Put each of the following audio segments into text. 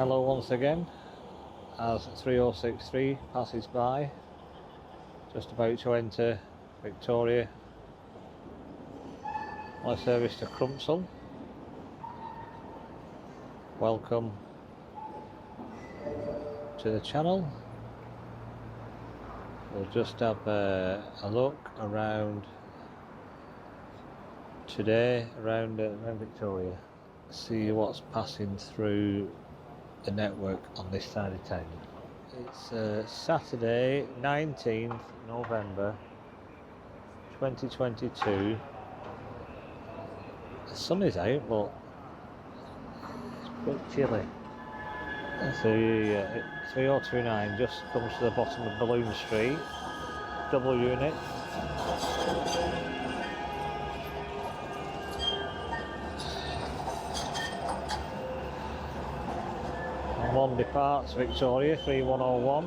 Hello once again, as 3063 passes by, just about to enter Victoria on a service to Crumpsall. Welcome to the channel. We'll just have a look around today around Victoria, see what's passing through the network on this side of town. It's Saturday 19th November 2022. The sun is out, but it's a bit chilly. The 3029 just comes to the bottom of Balloon Street, double unit. And one departs Victoria 3101.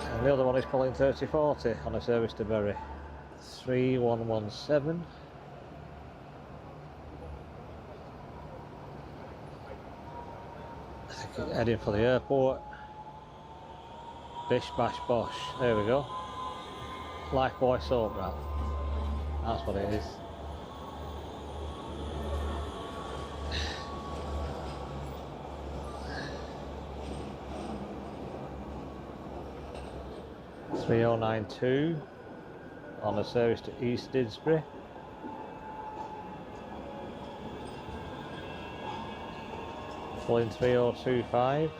And the other one is pulling 3040 on a service to Bury 3117. I think it's heading for the airport. Bish bash bosh, there we go. Lifebuoy soap wrap, that's what it is. (3092) on a service to East Didsbury. Pulling 3025.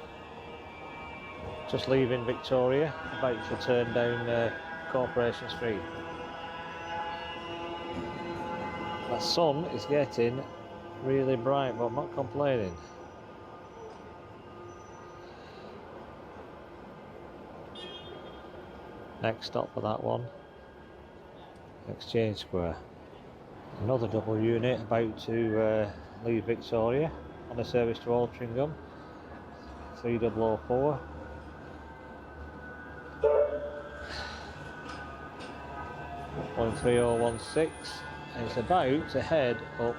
Just leaving Victoria, about to turn down Corporation Street. The sun is getting really bright, but I'm not complaining. Next stop for that one, Exchange Square. Another double unit about to leave Victoria on a service to Altrincham 3004. On 3016, and it's about to head up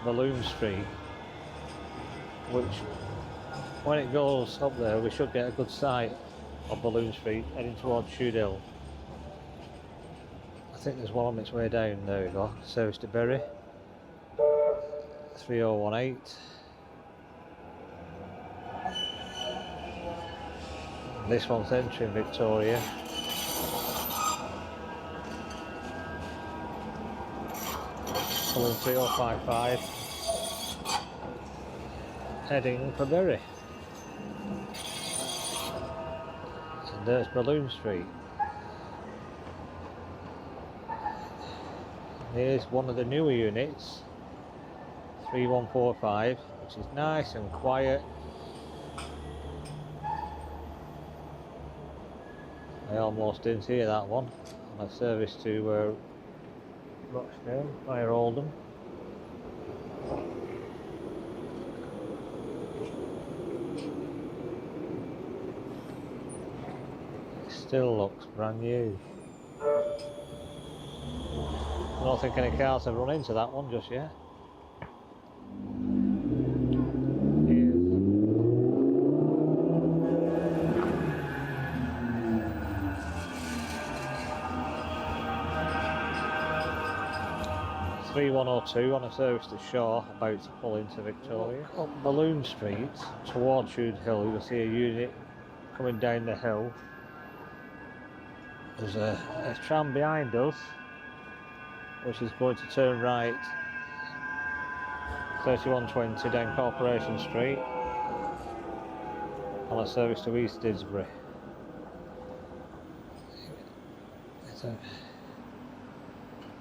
Balloon Street, which when it goes up there we should get a good sight of Balloon Street heading towards Shude Hill. I think there's one on its way down. There we go, service to Bury 3018. This one's entering Victoria. Pulling 3055, heading for Bury. And there's Balloon Street. Here's one of the newer units, 3145, which is nice and quiet. I almost didn't hear that one on a service to Rochdale via Oldham. It still looks brand new. I don't think any cars have run into that one just yet. 3102 on a service to Shaw, about to pull into Victoria. Up Balloon Street towards Shude Hill, you'll see a unit coming down the hill. There's a tram behind us, which is going to turn right 3120 down Corporation Street on a service to East Didsbury.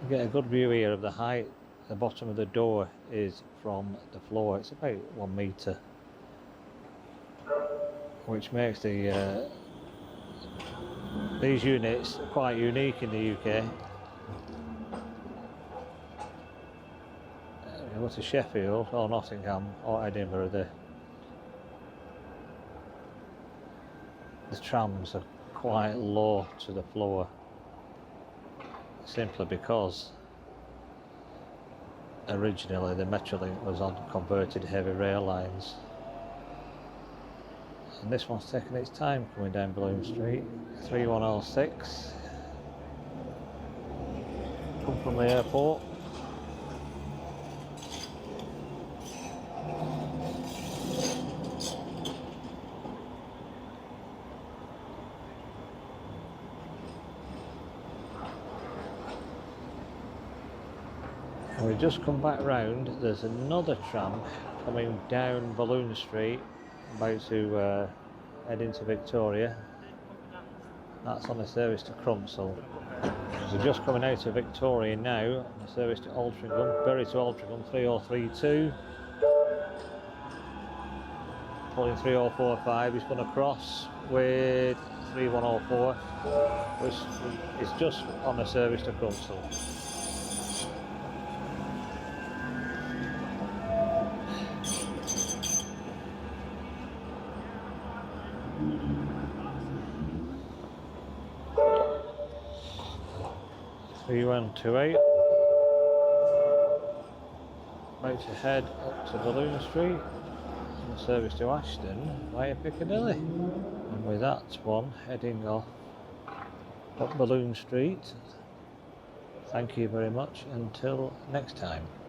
You get a good view here of the height. The bottom of the door is from the floor. It's about 1 metre, which makes these units quite unique in the UK. You go to Sheffield or Nottingham or Edinburgh, the trams are quite low to the floor. simply because originally the Metrolink was on converted heavy rail lines, and this one's taking its time coming down Bloom Street. 3106, come from the airport. And we've just come back round. There's another tram coming down Balloon Street, about to head into Victoria. That's on a service to Crumpsall. We're just coming out of Victoria now, on a service to Altrincham, Bury to Altrincham, 3032. Pulling 3045, he's going to cross with 3104, which is just on a service to Crumpsall. (3128), about to head up to Balloon Street on the service to Ashton via Piccadilly, and with that one heading off up Balloon Street. Thank you very much, until next time.